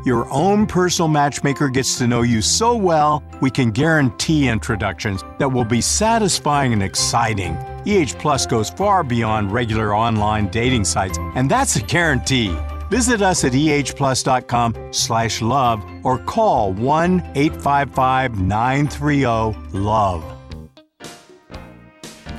Your own personal matchmaker gets to know you so well, we can guarantee introductions that will be satisfying and exciting. EH Plus goes far beyond regular online dating sites, and that's a guarantee. Visit us at ehplus.com/love or call 1-855-930-LOVE.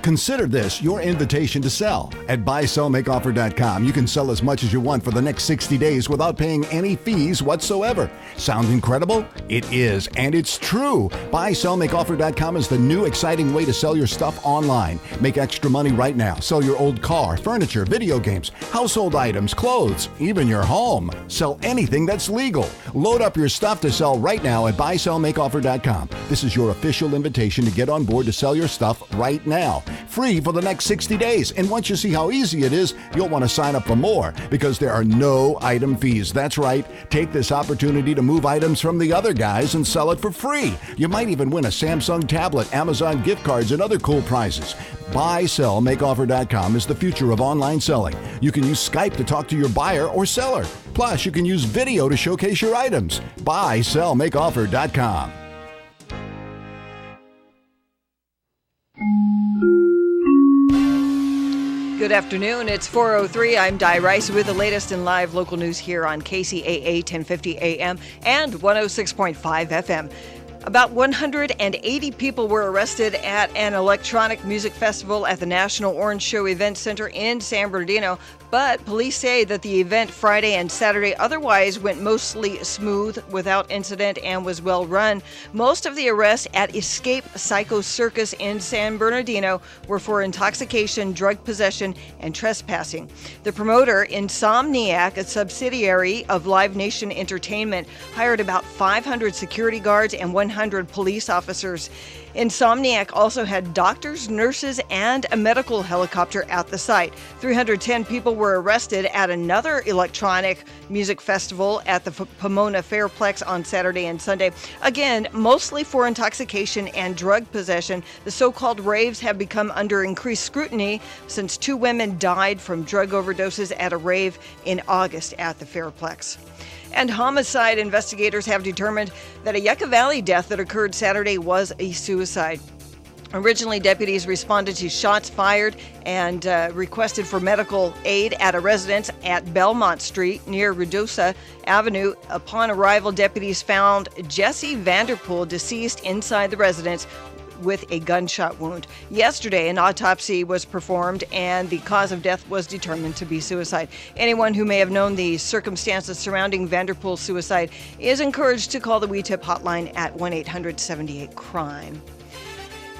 Consider this your invitation to sell. At buysellmakeoffer.com, you can sell as much as you want for the next 60 days without paying any fees whatsoever. Sound incredible? It is, and it's true. Buysellmakeoffer.com is the new exciting way to sell your stuff online. Make extra money right now. Sell your old car, furniture, video games, household items, clothes, even your home. Sell anything that's legal. Load up your stuff to sell right now at buysellmakeoffer.com. This is your official invitation to get on board to sell your stuff right now. Free for the next 60 days. And once you see how easy it is, you'll want to sign up for more because there are no item fees. That's right. Take this opportunity to move items from the other guys and sell it for free. You might even win a Samsung tablet, Amazon gift cards, and other cool prizes. BuySellMakeOffer.com is the future of online selling. You can use Skype to talk to your buyer or seller. Plus, you can use video to showcase your items. BuySellMakeOffer.com. Good afternoon. It's 4:03. I'm Di Rice with the latest in live local news here on Kcaa 1050 AM and 106.5 FM. About 180 people were arrested at an electronic music festival at the National Orange Show Event Center in San Bernardino, but police say that the event Friday and Saturday otherwise went mostly smooth, without incident, and was well run. Most of the arrests at Escape Psycho Circus in San Bernardino were for intoxication, drug possession, and trespassing. The promoter, Insomniac, a subsidiary of Live Nation Entertainment, hired about 500 security guards and 100 police officers. Insomniac also had doctors, nurses, and a medical helicopter at the site. 310 people were arrested at another electronic music festival at the Pomona Fairplex on Saturday and Sunday. Again, mostly for intoxication and drug possession. The so-called raves have become under increased scrutiny since 2 women died from drug overdoses at a rave in August at the Fairplex. And homicide investigators have determined that a Yucca Valley death that occurred Saturday was a suicide. Originally, deputies responded to shots fired and requested for medical aid at a residence at Belmont Street near Redosa Avenue. Upon arrival, deputies found Jesse Vanderpool deceased inside the residence with a gunshot wound. Yesterday, an autopsy was performed and the cause of death was determined to be suicide. Anyone who may have known the circumstances surrounding Vanderpool's suicide is encouraged to call the WeTip hotline at 1-800-78-CRIME.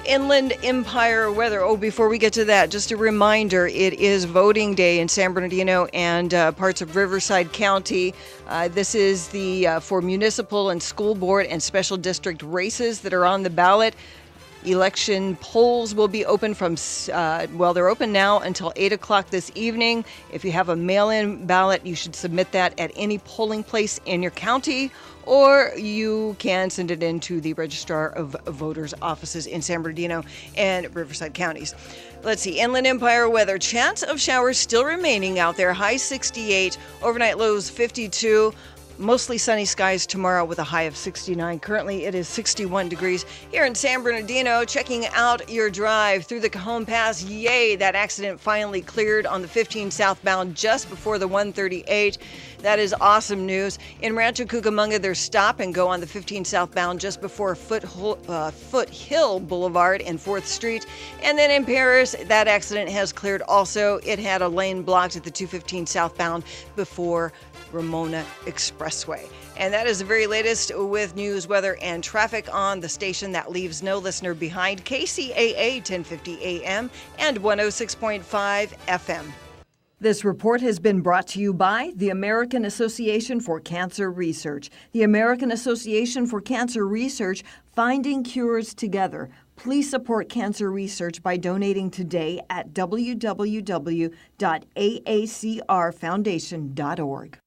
Inland Empire weather. Before we get to that, just a reminder, it is voting day in San Bernardino and parts of Riverside County. This is for municipal and school board and special district races that are on the ballot. Election polls will be open they're open now until 8 o'clock this evening. If you have a mail-in ballot, you should submit that at any polling place in your county, or you can send it in to the Registrar of Voters offices in San Bernardino and Riverside counties. Let's see, Inland Empire weather. Chance of showers still remaining out there. High 68, overnight lows 52. Mostly sunny skies tomorrow with a high of 69. Currently, it is 61 degrees here in San Bernardino. Checking out your drive through the Cajon Pass. Yay, that accident finally cleared on the 15 southbound just before the 138. That is awesome news. In Rancho Cucamonga, there's stop and go on the 15 southbound just before Foothill Boulevard and 4th Street. And then in Paris, that accident has cleared also. It had a lane blocked at the 215 southbound before Ramona Expressway. And that is the very latest with news, weather, and traffic on the station that leaves no listener behind. Kcaa 1050 AM and 106.5 FM. This report has been brought to you by the American Association for Cancer Research. The American Association for Cancer Research, finding cures together. Please support cancer research by donating today at www.aacrfoundation.org.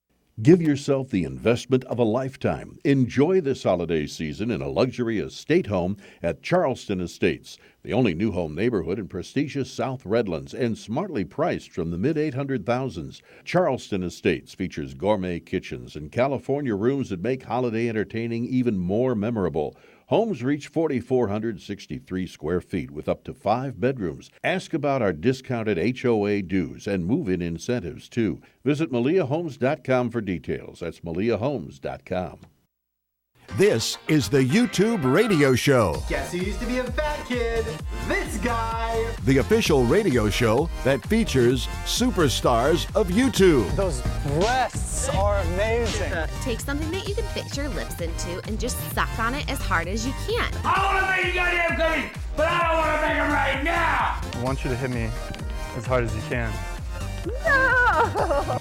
Give yourself the investment of a lifetime. Enjoy this holiday season in a luxury estate home at Charleston Estates, the only new home neighborhood in prestigious South Redlands and smartly priced from the mid-800,000s. Charleston Estates features gourmet kitchens and California rooms that make holiday entertaining even more memorable. Homes reach 4,463 square feet with up to 5 bedrooms. Ask about our discounted HOA dues and move-in incentives, too. Visit MaliaHomes.com for details. That's MaliaHomes.com. This is the YouTube radio show. Guess who used to be a fat kid? This guy! The official radio show that features superstars of YouTube. Those breasts are amazing. Take something that you can fix your lips into and just suck on it as hard as you can. I want to make you goddamn cookies, but I don't want to make them right now. I want you to hit me as hard as you can. No!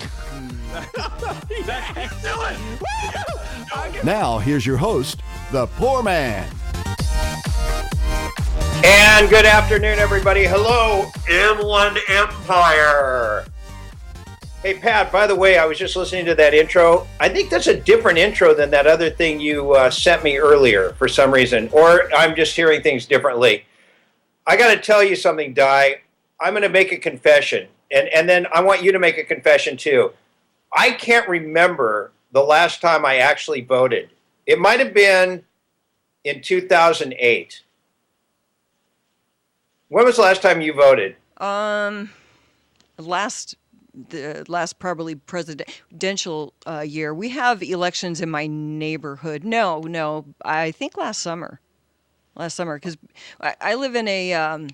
Now, here's your host, the Poorman. And good afternoon, everybody. Hello, M1 Empire. Hey, Pat, by the way, I was just listening to that intro. I think that's a different intro than that other thing you sent me earlier for some reason, or I'm just hearing things differently. I got to tell you something, Di. I'm going to make a confession, and then I want you to make a confession, too. I can't remember the last time I actually voted. It might have been in 2008. When was the last time you voted? The last probably presidential year. We have elections in my neighborhood. No, I think last summer, because I live in a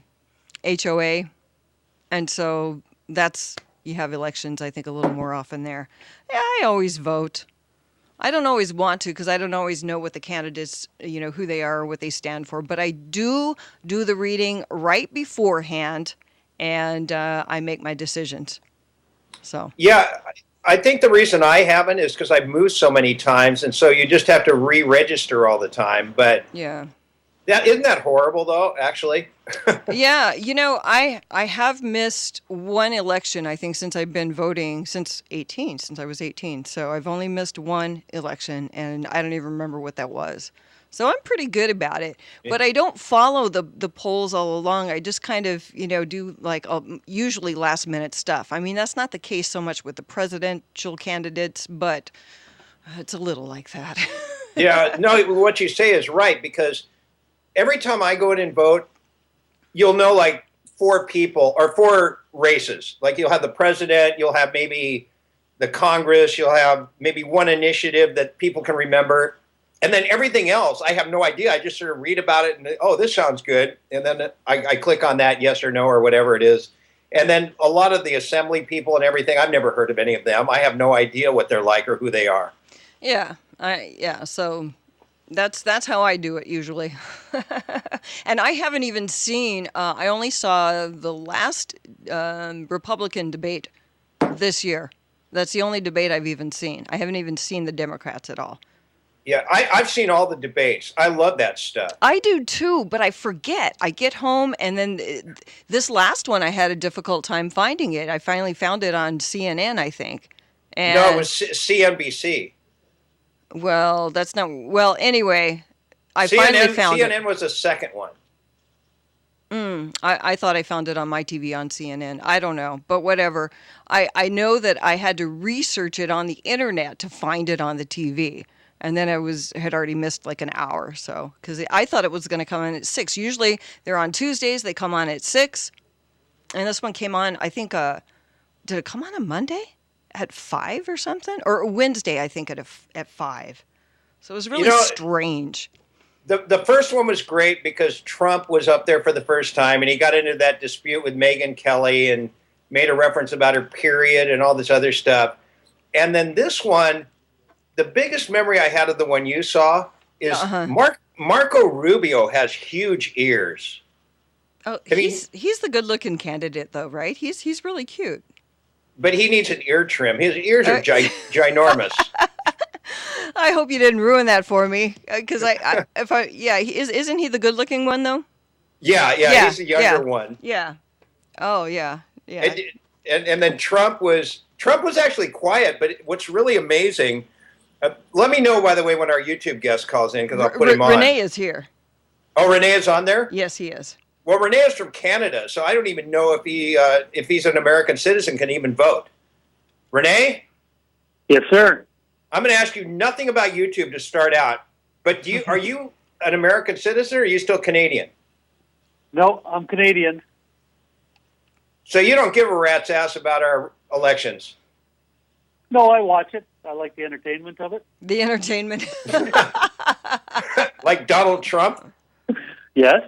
HOA, and so you have elections, I think, a little more often there. Yeah, I always vote. I don't always want to because I don't always know what the candidates, who they are or what they stand for. But I do the reading right beforehand, and I make my decisions. So yeah, I think the reason I haven't is because I've moved so many times, and so you just have to re-register all the time. But yeah. Isn't that horrible, though, actually? Yeah, I have missed one election, I think, since I've been voting since I was 18. So I've only missed one election, and I don't even remember what that was. So I'm pretty good about it. But I don't follow the polls all along. I just kind of, do like usually last-minute stuff. I mean, that's not the case so much with the presidential candidates, but it's a little like that. Yeah, no, what you say is right, because every time I go in and vote, you'll know like 4 people or 4 races. Like you'll have the president, you'll have maybe the Congress, you'll have maybe one initiative that people can remember. And then everything else, I have no idea. I just sort of read about it and, oh, this sounds good. And then I click on that, yes or no, or whatever it is. And then a lot of the assembly people and everything, I've never heard of any of them. I have no idea what they're like or who they are. Yeah, so that's how I do it usually. And I haven't even seen, I only saw the last Republican debate this year. That's the only debate I've even seen. I haven't even seen the Democrats at all. Yeah, I've seen all the debates. I love that stuff. I do too, but I forget. I get home, and then this last one, I had a difficult time finding it. I finally found it on CNN, I think. And, no, it was CNBC. Well, that's not... Well, anyway, I finally found it. CNN was the second one. I thought I found it on my TV on CNN. I don't know, but whatever. I know that I had to research it on the internet to find it on the TV. And then I had already missed like an hour or so because I thought it was going to come on at 6. Usually they're on Tuesdays. They come on at 6. And this one came on, I think, did it come on a Monday at 5 or something? Or Wednesday, I think, at 5. So it was really strange. The first one was great because Trump was up there for the first time and he got into that dispute with Megyn Kelly and made a reference about her period and all this other stuff. And then this one, the biggest memory I had of the one you saw is Marco Rubio has huge ears. Oh, he's the good-looking candidate, though, right? He's really cute. But he needs an ear trim. His ears are ginormous. I hope you didn't ruin that for me, because isn't he the good-looking one though? Yeah, he's the younger one. Yeah. Oh, yeah. And then Trump was Trump was actually quiet, but what's really amazing, let me know, by the way, when our YouTube guest calls in, because I'll put him on. Renee is here. Oh, Renee is on there? Yes, he is. Well, Renee is from Canada, so I don't even know if he's an American citizen, can even vote. Renee? Yes, sir. I'm going to ask you nothing about YouTube to start out, but are you an American citizen, or are you still Canadian? No, I'm Canadian. So you don't give a rat's ass about our elections? No, I watch it. I like the entertainment of it. The entertainment. Like Donald Trump? Yes.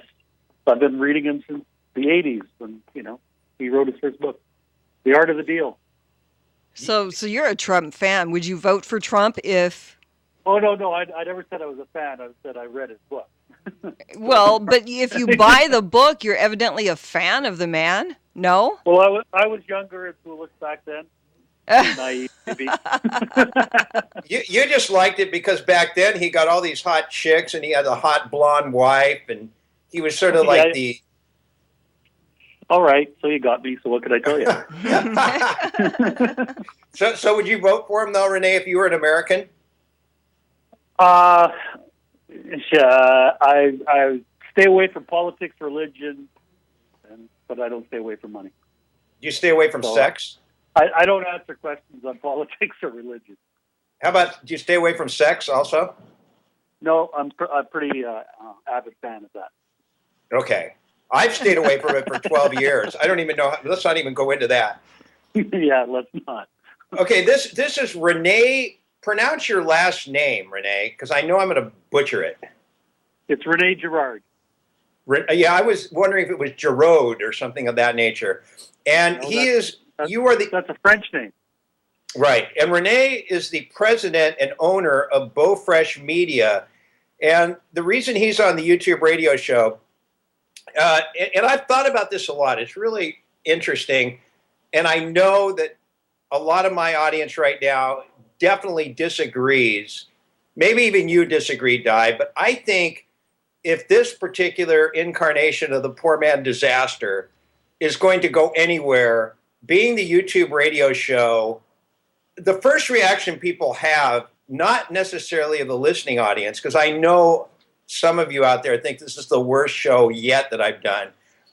I've been reading him since the 80s when, he wrote his first book, The Art of the Deal. So you're a Trump fan. Would you vote for Trump if... Oh, no. I never said I was a fan. I said I read his book. Well, but if you buy the book, you're evidently a fan of the man. No? Well, I was younger and foolish back then. Naive, maybe. You just liked it because back then he got all these hot chicks and he had a hot blonde wife and he was sort of like the... All right, so you got me, so what could I tell you? So would you vote for him, though, Renee, if you were an American? I stay away from politics, religion, but I don't stay away from money. Do you stay away from sex? I don't answer questions on politics or religion. How about, do you stay away from sex also? No, I'm pretty avid fan of that. Okay. I've stayed away from it for 12 years. I don't even know. Let's not even go into that. Yeah, let's not. Okay, this is Renee. Pronounce your last name, Renee, because I know I'm going to butcher it. It's Renee Girard. Yeah, I was wondering if it was Giraud or something of that nature. And that's a French name. Right. And Renee is the president and owner of Beaufresh Media. And the reason he's on the YouTube radio show, and I've thought about this a lot. It's really interesting. And I know that a lot of my audience right now definitely disagrees. Maybe even you disagree, Di. But I think if this particular incarnation of the Poorman disaster is going to go anywhere, being the YouTube radio show, the first reaction people have, not necessarily of the listening audience, because I know some of you out there think this is the worst show yet that I've done,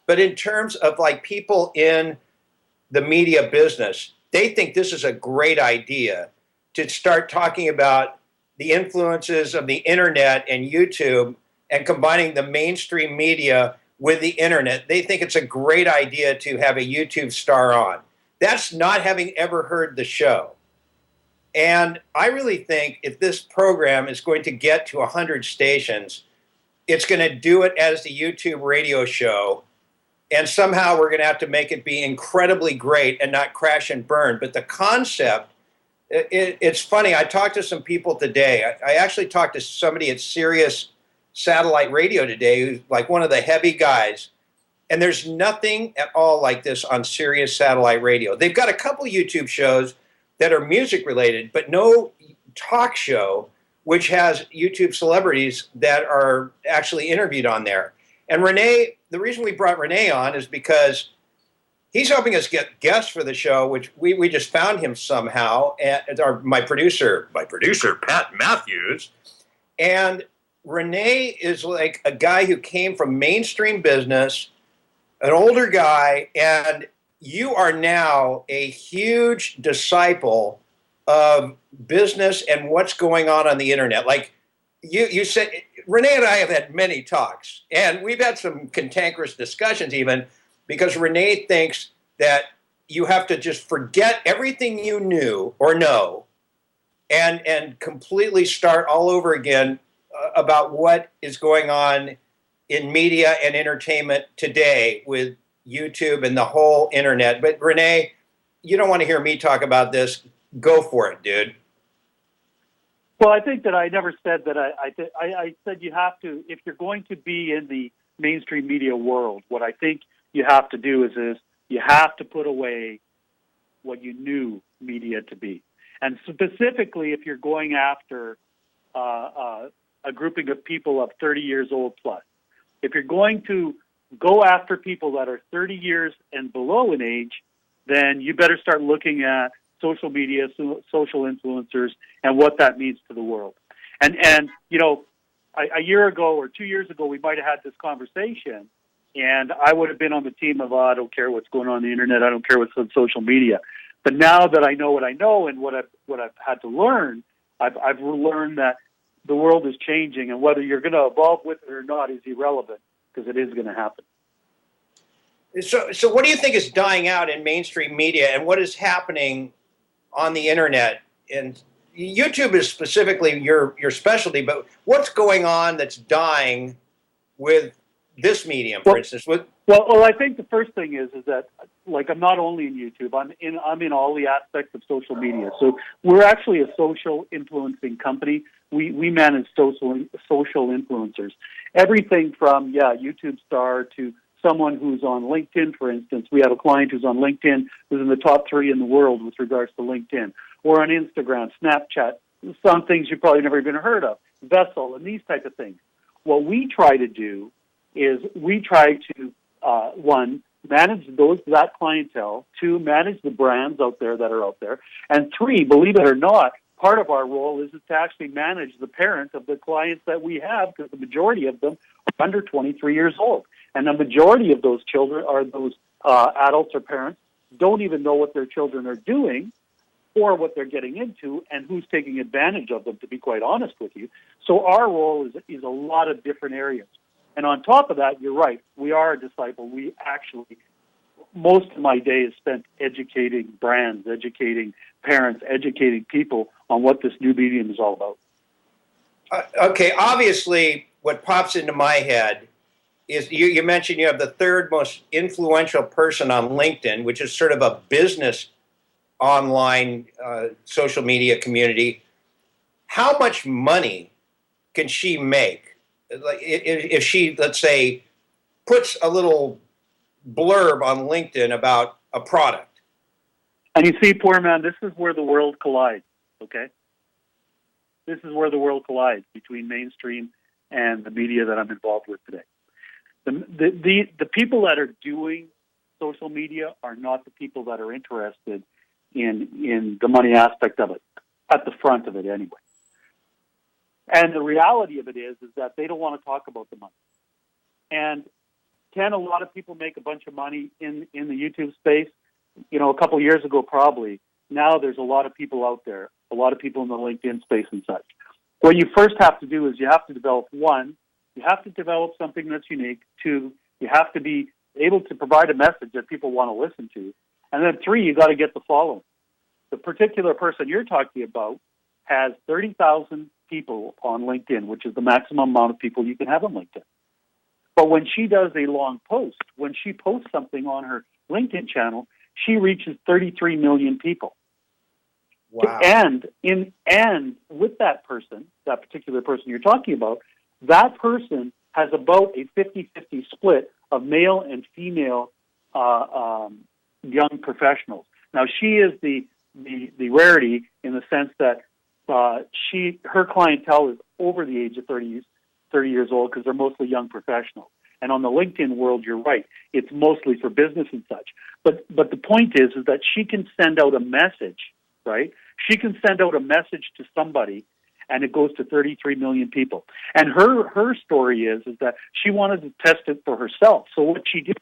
but in terms of like people in the media business, they think this is a great idea to start talking about the influences of the internet and YouTube and combining the mainstream media with the internet. They think it's a great idea to have a YouTube star on. That's not having ever heard the show. And I really think if this program is going to get to 100 stations, it's going to do it as the YouTube radio show. And somehow we're going to have to make it be incredibly great and not crash and burn. But the concept, it's funny. I talked to some people today. I actually talked to somebody at Sirius Satellite Radio today who's like one of the heavy guys. And there's nothing at all like this on Sirius Satellite Radio. They've got a couple YouTube shows that are music related, but no talk show which has YouTube celebrities that are actually interviewed on there. And Renee, the reason we brought Renee on is because he's helping us get guests for the show, which we just found him somehow. And my producer, Pat Matthews. And Renee is like a guy who came from mainstream business, an older guy, and you are now a huge disciple of business and what's going on the internet. Like you said, Renee and I have had many talks, and we've had some cantankerous discussions even, because Renee thinks that you have to just forget everything you knew or know and completely start all over again about what is going on in media and entertainment today with YouTube and the whole internet. But Renee, you don't want to hear me talk about this. Go for it, dude. Well, I think that I never said that. I said you have to, if you're going to be in the mainstream media world, what I think you have to do is you have to put away what you knew media to be. And specifically, if you're going after a grouping of people of 30 years old plus, if you're going to go after people that are 30 years and below in age, then you better start looking at social media, social influencers, and what that means to the world. And you know, a year ago or 2 years ago, we might have had this conversation, and I would have been on the team of, I don't care what's going on the internet, I don't care what's on social media. But now that I know what I know and what I've had to learn, I've learned that the world is changing, and whether you're going to evolve with it or not is irrelevant, because it is going to happen. So what do you think is dying out in mainstream media, and what is happening on the internet? And YouTube is specifically your specialty, but what's going on that's dying with this medium, for instance? Well, I think the first thing is that, like, I'm not only in YouTube. I'm in all the aspects of social media. So we're actually a social influencing company. We manage social influencers. Everything from YouTube star to someone who's on LinkedIn, for instance. We have a client who's on LinkedIn who's in the top 3 in the world with regards to LinkedIn. Or on Instagram, Snapchat, some things you've probably never even heard of, Vessel, and these type of things. What we try to do is we try to, one, manage that clientele, 2, manage the brands out there that are out there, and 3, believe it or not, part of our role is to actually manage the parents of the clients that we have, because the majority of them are under 23 years old. And the majority of those children are those adults or parents don't even know what their children are doing or what they're getting into and who's taking advantage of them, to be quite honest with you. So our role is a lot of different areas. And on top of that, you're right, we are a disciple. We actually, most of my day is spent educating brands, educating parents, educating people on what this new medium is all about. Okay, obviously, what pops into my head is you mentioned you have the 3rd most influential person on LinkedIn, which is sort of a business online social media community. How much money can she make? Like, if she, let's say, puts a little blurb on LinkedIn about a product? And you see, Poorman, this is where the world collides, okay? This is where the world collides between mainstream and the media that I'm involved with today. The people that are doing social media are not the people that are interested in the money aspect of it, at the front of it anyway. And the reality of it is that they don't want to talk about the money. And can a lot of people make a bunch of money in the YouTube space? You know, a couple of years ago, probably. Now there's a lot of people out there, a lot of people in the LinkedIn space and such. What you first have to do is you have to develop, 1, you have to develop something that's unique. 2, you have to be able to provide a message that people want to listen to. And then 3, you got to get the following. The particular person you're talking about has 30,000 people on LinkedIn, which is the maximum amount of people you can have on LinkedIn. But when she does a long post, when she posts something on her LinkedIn channel, she reaches 33 million people. Wow. And with that person, that particular person you're talking about, that person has about a 50-50 split of male and female young professionals. Now, she is the rarity in the sense that her clientele is over the age of 30 years old, because they're mostly young professionals. And on the LinkedIn world, you're right, it's mostly for business and such. But the point is that she can send out a message, right? She can send out a message to somebody, and it goes to 33 million people. And her story is that she wanted to test it for herself. So what she did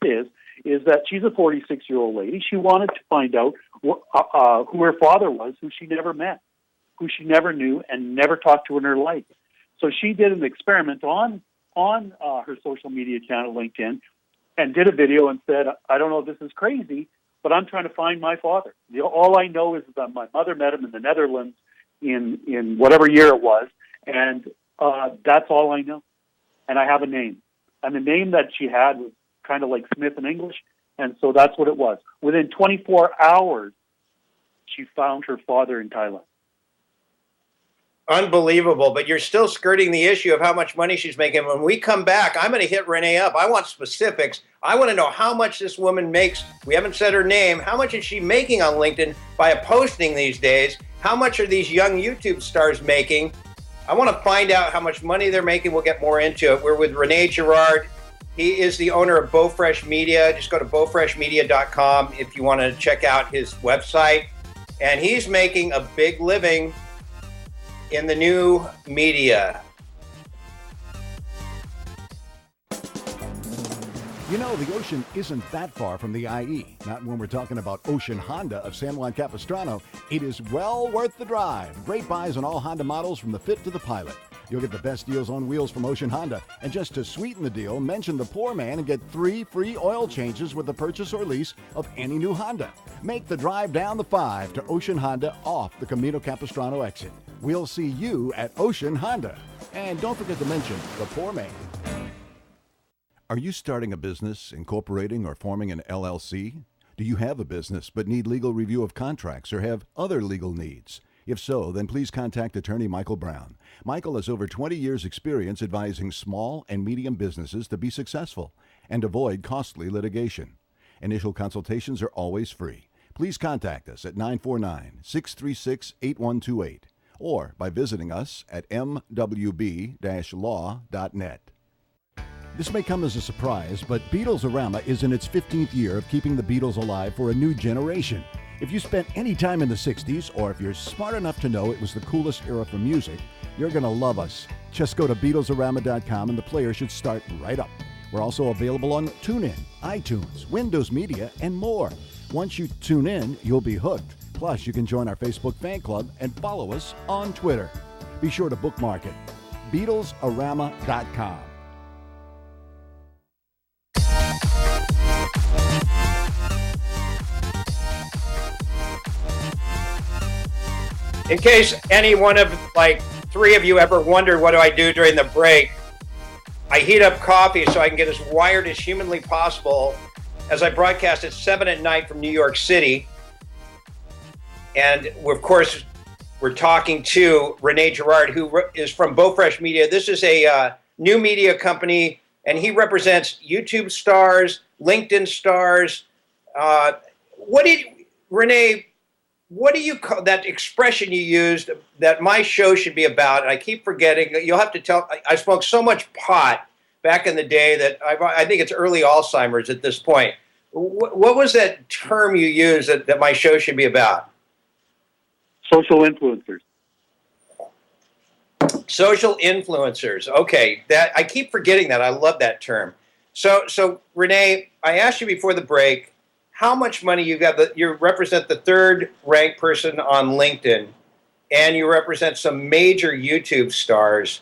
is that she's a 46-year-old lady. She wanted to find out who her father was, who she never met, who she never knew, and never talked to in her life. So she did an experiment on her social media channel, LinkedIn, and did a video and said, I don't know if this is crazy, but I'm trying to find my father. All I know is that my mother met him in the Netherlands in whatever year it was, and that's all I know. And I have a name. And the name that she had was kind of like Smith in English, and so that's what it was. Within 24 hours, she found her father in Thailand. Unbelievable, but you're still skirting the issue of how much money she's making. When we come back, I'm going to hit Renee up. I want specifics. I want to know how much this woman makes. We haven't said her name. How much is she making on LinkedIn by posting these days? How much are these young YouTube stars making? I want to find out how much money they're making. We'll get more into it. We're with Renee Girard. He is the owner of BowFresh Media. Just go to bowfreshmedia.com if you want to check out his website. and he's making a big living in the new media. You know, the ocean isn't that far from the IE. Not when we're talking about Ocean Honda of San Juan Capistrano. It is well worth the drive. Great buys on all Honda models from the Fit to the Pilot. You'll get the best deals on wheels from Ocean Honda. And just to sweeten the deal, mention the Poorman and get 3 free oil changes with the purchase or lease of any new Honda. Make the drive down the 5 to Ocean Honda off the Camino Capistrano exit. We'll see you at Ocean Honda. And don't forget to mention the Poorman. Are you starting a business, incorporating, or forming an LLC? Do you have a business but need legal review of contracts or have other legal needs? If so, then please contact attorney Michael Brown. Michael has over 20 years' experience advising small and medium businesses to be successful and avoid costly litigation. Initial consultations are always free. Please contact us at 949-636-8128 or by visiting us at mwb-law.net. This may come as a surprise, but Beatles-orama is in its 15th year of keeping the Beatles alive for a new generation. If you spent any time in the 60s, or if you're smart enough to know it was the coolest era for music, you're going to love us. Just go to BeatlesOrama.com and the player should start right up. We're also available on TuneIn, iTunes, Windows Media, and more. Once you tune in, you'll be hooked. Plus, you can join our Facebook fan club and follow us on Twitter. Be sure to bookmark it. BeatlesOrama.com. In case any one of, like, 3 of you ever wondered what do I do during the break, I heat up coffee so I can get as wired as humanly possible as I broadcast at 7 at night from New York City. And, of course, we're talking to Renee Girard, who is from Beaufresh Media. This is a new media company, and he represents YouTube stars, LinkedIn stars. Renee, what do you call that expression you used that my show should be about? And I keep forgetting. You'll have to tell. I smoked so much pot back in the day that I think it's early Alzheimer's at this point. What was that term you used that my show should be about? Social influencers. Social influencers. Okay, that I keep forgetting that. I love that term. So Renee, I asked you before the break how much money you got. You represent the 3rd ranked person on LinkedIn, and you represent some major YouTube stars.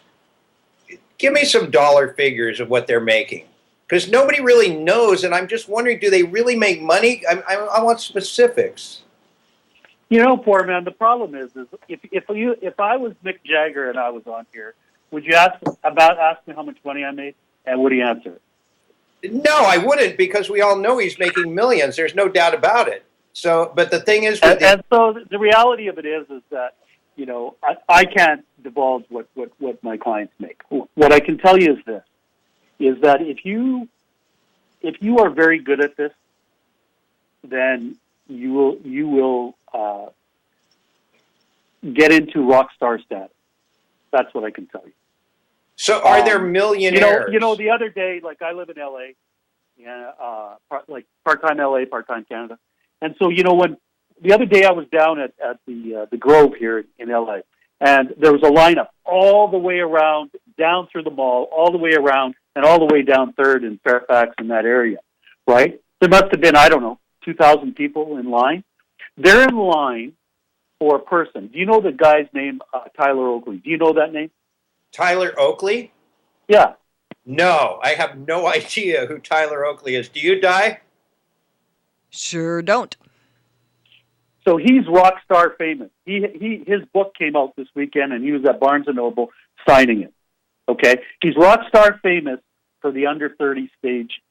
Give me some dollar figures of what they're making, because nobody really knows, and I'm just wondering, do they really make money? I want specifics. You know, Poorman, the problem is if I was Mick Jagger and I was on here, would you ask me how much money I made, and would he answer it? No, I wouldn't, because we all know he's making millions. There's no doubt about it. So, but the thing is, and so the reality of it is that, you know, I can't divulge what my clients make. What I can tell you is this: is that if you are very good at this, then you will get into rock star status. That's what I can tell you. So are there millionaires? You know, the other day, like I live in LA, like part-time LA, part-time Canada. And so, you know, when the other day I was down at the Grove here in LA, and there was a lineup all the way around, down through the mall, all the way around, and all the way down 3rd and Fairfax in that area, right? There must have been, 2,000 people in line. They're in line for a person. Do you know the guy's name, Tyler Oakley? Do you know that name? Tyler Oakley? Yeah. No, I have no idea who Tyler Oakley is. Do you, Di? Sure don't. So he's rock star famous. His book came out this weekend, and he was at Barnes & Noble signing it. Okay? He's rock star famous for the under 30 stage,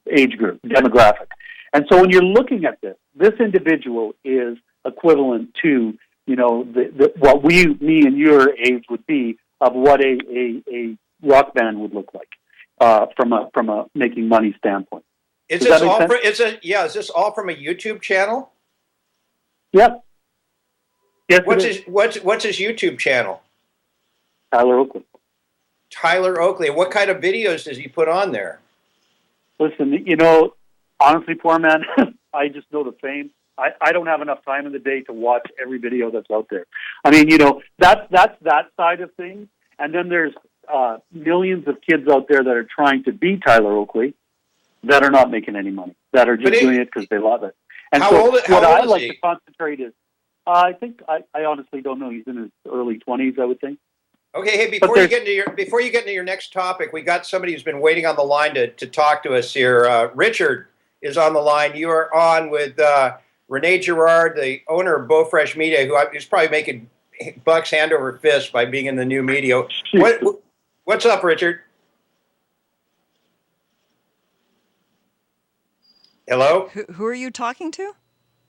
age group, demographic. And so when you're looking at this individual is equivalent to, you know, what me and your age would be of what a rock band would look like from a making money standpoint. Is this all is this all from a YouTube channel? Yep. Yes. What's his YouTube channel? Tyler Oakley. Tyler Oakley. What kind of videos does he put on there? Listen, you know, honestly, Poorman, I just know the fame. I don't have enough time in the day to watch every video that's out there. I mean, that's that side of things. And then there's millions of kids out there that are trying to be Tyler Oakley that are not making any money, that are just doing it because they love it. And what I like to concentrate is, I think, I honestly don't know. He's in his early 20s, I would think. Okay, hey, before you get into your next topic, we got somebody who's been waiting on the line to talk to us here. Richard is on the line. You are on with Renee Girard, the owner of Beaufresh Media, who's probably making bucks hand over fist by being in the new media. What's up, Richard? Hello? Who are you talking to?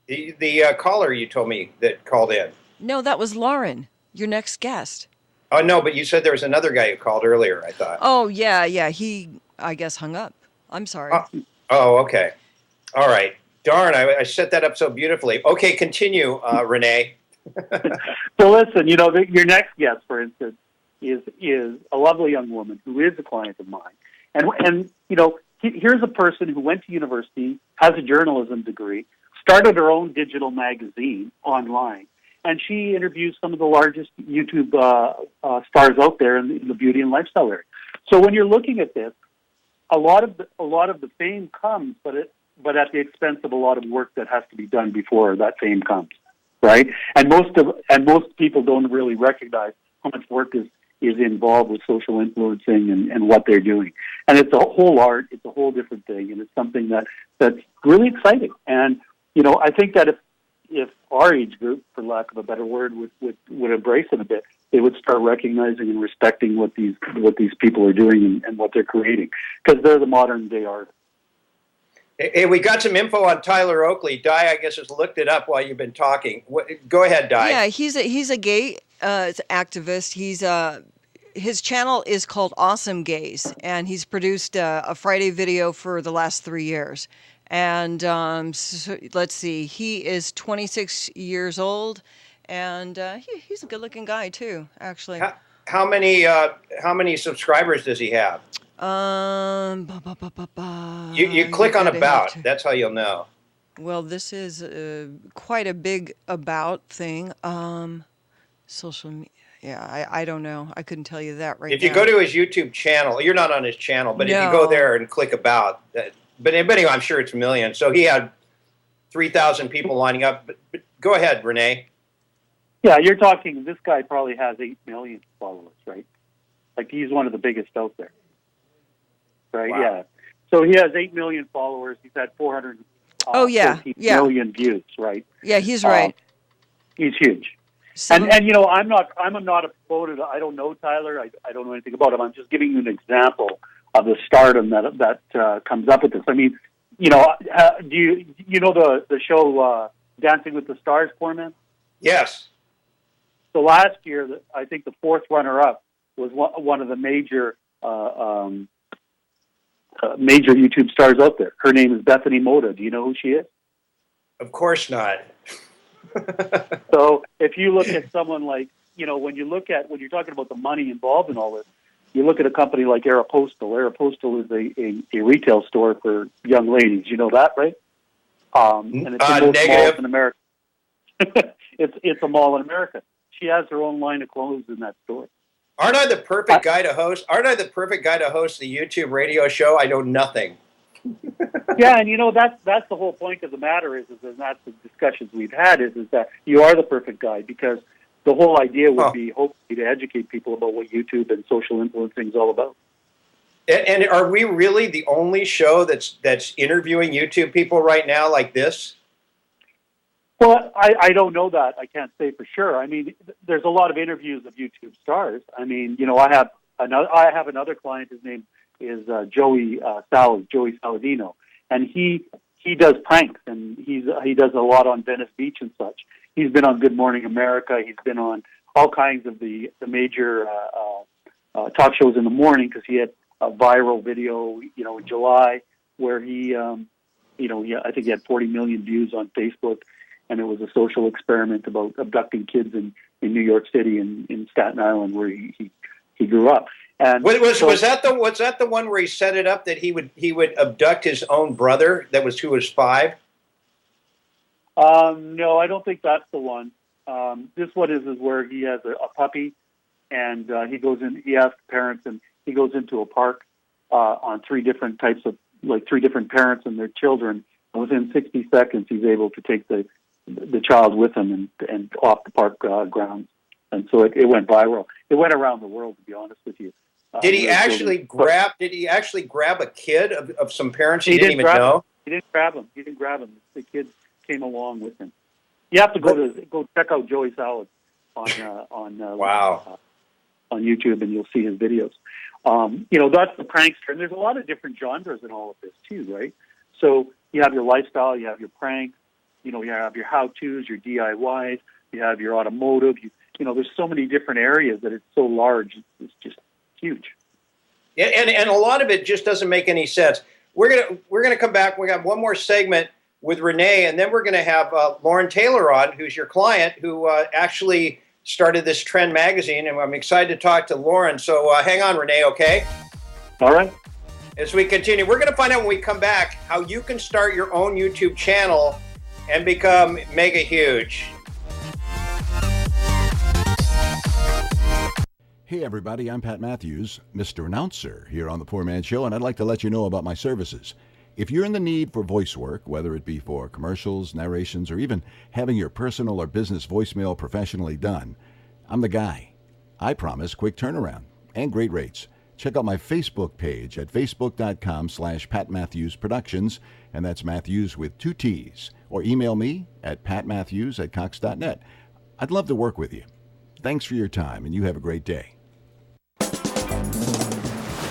The caller you told me that called in. No, that was Lauren, your next guest. Oh, no, but you said there was another guy who called earlier, I thought. Oh, yeah. He, I guess, hung up. I'm sorry. Oh, okay. All right. Darn, I set that up so beautifully. Okay, continue, Renee. So listen, your next guest, for instance, is a lovely young woman who is a client of mine. And here's a person who went to university, has a journalism degree, started her own digital magazine online, and she interviews some of the largest YouTube stars out there in the beauty and lifestyle area. So when you're looking at this, a lot of the fame comes, but at the expense of a lot of work that has to be done before that fame comes, right? And most people don't really recognize how much work is involved with social influencing and what they're doing. And it's a whole art, it's a whole different thing, and it's something that's really exciting. And I think that if our age group, for lack of a better word, would embrace it a bit, they would start recognizing and respecting what these people are doing and what they're creating, because they're the modern day artists. Hey, we got some info on Tyler Oakley. Di, I guess, has looked it up while you've been talking. Go ahead, Di. Yeah, he's a gay activist. His channel is called Awesome Gays, and he's produced a Friday video for the last 3 years. And so, let's see, he is 26 years old, and he's a good-looking guy too, actually. How many subscribers does he have? You click on about. That's how you'll know. Well, this is quite a big about thing. Social media. Yeah, I don't know. I couldn't tell you that right now. If you go to his YouTube channel, you're not on his channel, but if you go there and click about, but anyway, I'm sure it's millions. So he had 3,000 people lining up. But go ahead, Renee. Yeah, you're talking, this guy probably has 8 million followers, right? Like, he's one of the biggest out there. Right, wow. Yeah. So he has 8 million followers. He's had 413 million views, right? Yeah, he's right. He's huge. And I'm not a proponent. I don't know Tyler. I don't know anything about him. I'm just giving you an example of the stardom that comes up with this. I mean, do you know the show Dancing with the Stars, Poorman? Yes. So last year, I think the fourth runner-up was one of the major YouTube stars out there. Her name is Bethany Mota. Do you know who she is? Of course not. So if you look at someone like, when you're talking about the money involved in all this, you look at a company like Aeropostale. Aeropostale is a retail store for young ladies. You know that, right? And it's in most malls in America. It's a mall in America. She has her own line of clothes in that store. Aren't I the perfect guy to host? Aren't I the perfect guy to host the YouTube radio show? I know nothing. Yeah, and that's the whole point of the matter is that's the discussions we've had is that you are the perfect guy, because the whole idea would be hopefully to educate people about what YouTube and social influencing is all about. And are we really the only show that's interviewing YouTube people right now like this? Well, I don't know that. I can't say for sure. I mean, there's a lot of interviews of YouTube stars. I mean, I have another client. His name is Joey Saladino, and he does pranks, and he does a lot on Venice Beach and such. He's been on Good Morning America. He's been on all kinds of the major talk shows in the morning, because he had a viral video, in July where he, I think he had 40 million views on Facebook. And it was a social experiment about abducting kids in New York City and in Staten Island, where he grew up. And was that the one where he set it up that he would abduct his own brother who was 5? No, I don't think that's the one. This one is where he has a puppy, and he goes in. He asks parents, and he goes into a park on three different parents and their children. And within 60 seconds, he's able to take the child with him and off the park grounds. And so it went viral. It went around the world, to be honest with you. Did he actually grab a kid of some parents he didn't even know? He didn't grab him. The kid came along with him. You have to go check out Joey Salad on wow. On YouTube, and you'll see his videos. That's the prankster, and there's a lot of different genres in all of this too, right? So you have your lifestyle, you have your pranks, you have your how-tos, your DIYs, you have your automotive. There's so many different areas that it's so large. It's just huge. Yeah, and a lot of it just doesn't make any sense. We're gonna come back. We got one more segment with Renee, and then we're gonna have Lauren Taylor on, who's your client, who actually started this Trend magazine, and I'm excited to talk to Lauren. So hang on, Renee, okay? All right. As we continue, we're going to find out when we come back how you can start your own YouTube channel and become mega huge. Hey everybody, I'm Pat Matthews, Mr. Announcer here on The Poorman Show, and I'd like to let you know about my services. If you're in the need for voice work, whether it be for commercials, narrations, or even having your personal or business voicemail professionally done, I'm the guy. I promise quick turnaround and great rates. Check out my Facebook page at facebook.com/Pat Matthews Productions, and that's Matthews with 2 T's, or email me at patmatthews@cox.net. I'd love to work with you. Thanks for your time, and you have a great day.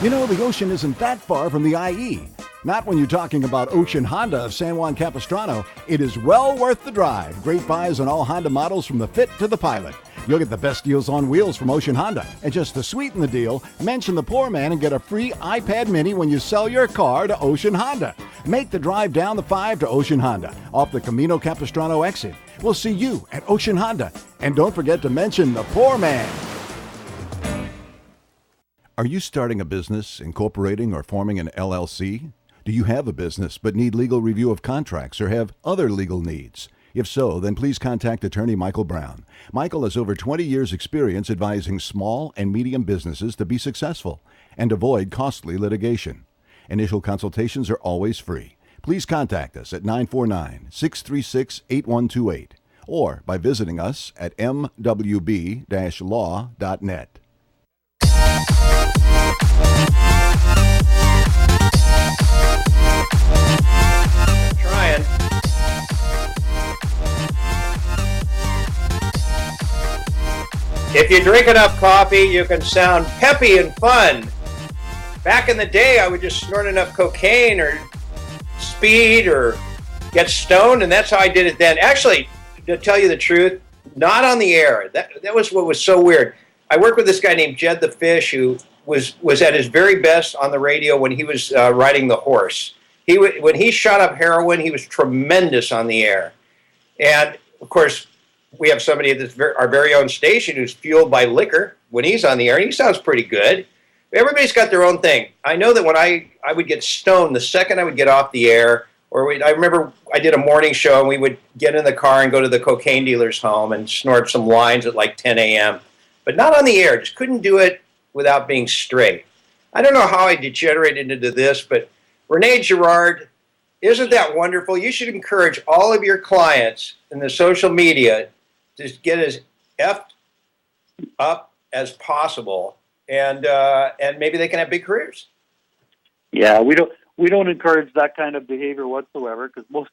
The ocean isn't that far from the IE. Not when you're talking about Ocean Honda of San Juan Capistrano. It is well worth the drive. Great buys on all Honda models from the Fit to the Pilot. You'll get the best deals on wheels from Ocean Honda. And just to sweeten the deal, mention the Poor Man and get a free iPad mini when you sell your car to Ocean Honda. Make the drive down the 5 to Ocean Honda off the Camino Capistrano exit. We'll see you at Ocean Honda. And don't forget to mention the Poor Man. Are you starting a business, incorporating, or forming an LLC? Do you have a business but need legal review of contracts or have other legal needs? If so, then please contact attorney Michael Brown. Michael has over 20 years' experience advising small and medium businesses to be successful and avoid costly litigation. Initial consultations are always free. Please contact us at 949-636-8128 or by visiting us at mwb-law.net. Trying. If you drink enough coffee, you can sound peppy and fun. Back in the day, I would just snort enough cocaine or speed or get stoned, and that's how I did it then. Actually, to tell you the truth, not on the air. That was what was so weird. I worked with this guy named Jed the Fish, who was at his very best on the radio when he was riding the horse. When he shot up heroin, he was tremendous on the air. And, of course, we have somebody at our very own station who's fueled by liquor when he's on the air, and he sounds pretty good. Everybody's got their own thing. I know that when I would get stoned the second I would get off the air, I remember I did a morning show, and we would get in the car and go to the cocaine dealer's home and snort some lines at like 10 a.m., but not on the air. Just couldn't do it without being straight. I don't know how I degenerated into this, but Renee Girard, isn't that wonderful? You should encourage all of your clients in the social media to get as effed up as possible, and maybe they can have big careers. Yeah, we don't encourage that kind of behavior whatsoever, because most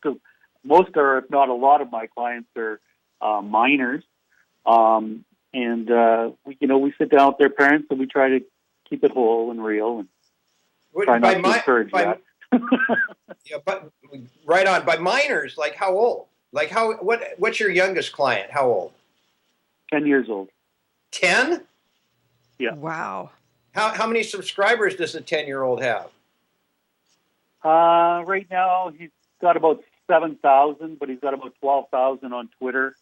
are, if not a lot of my clients are minors. And we sit down with their parents and we try to keep it whole and real and try not to encourage that. Yeah, but right on. By minors, like how old? Like what's your youngest client? How old? 10 years old. 10? Yeah. Wow. How many subscribers does a 10-year-old have? Right now he's got about 7,000, but he's got about 12,000 on Twitter.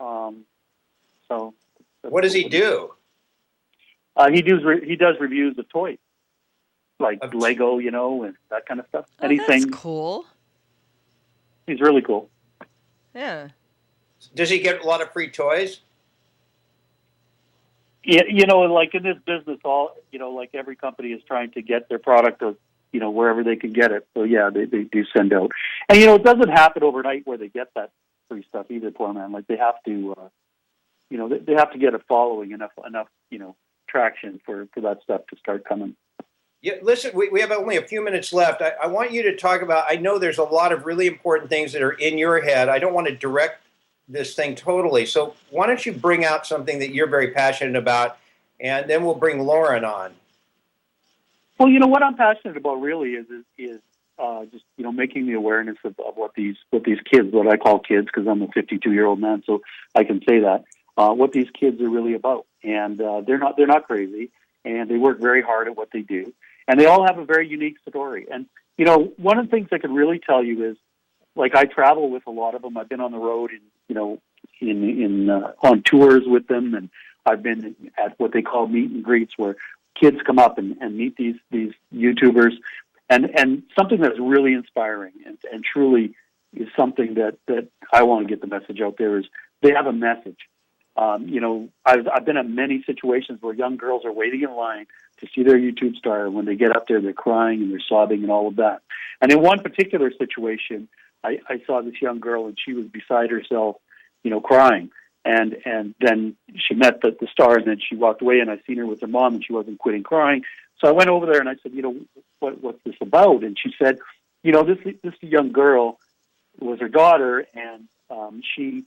So. What does he do? He does reviews of toys, like Lego, and that kind of stuff. Oh, that's cool. He's really cool. Yeah. Does he get a lot of free toys? Yeah, like in this business, like every company is trying to get their product to, wherever they can get it. So yeah, they do send out. And, it doesn't happen overnight where they get that free stuff either, Poorman. Like they have to, they have to get a following, enough, traction for that stuff to start coming. Yeah, listen, we have only a few minutes left. I want you to talk about, I know there's a lot of really important things that are in your head. I don't want to direct this thing totally. So why don't you bring out something that you're very passionate about, and then we'll bring Lauren on. Well, what I'm passionate about really is just, making the awareness of what these kids, what I call kids, because I'm a 52-year-old man, so I can say that, what these kids are really about. And they're not crazy, and they work very hard at what they do. And they all have a very unique story. And, one of the things I can really tell you is, like, I travel with a lot of them. I've been on the road on tours with them, and I've been at what they call meet and greets, where kids come up and meet these YouTubers. And something that's really inspiring and truly is something that I want to get the message out there is they have a message. I've been in many situations where young girls are waiting in line to see their YouTube star. When they get up there, they're crying and they're sobbing and all of that. And in one particular situation, I saw this young girl, and she was beside herself, crying. And then she met the star, and then she walked away, and I seen her with her mom, and she wasn't quitting crying. So I went over there and I said, what's this about? And she said, this young girl was her daughter, and she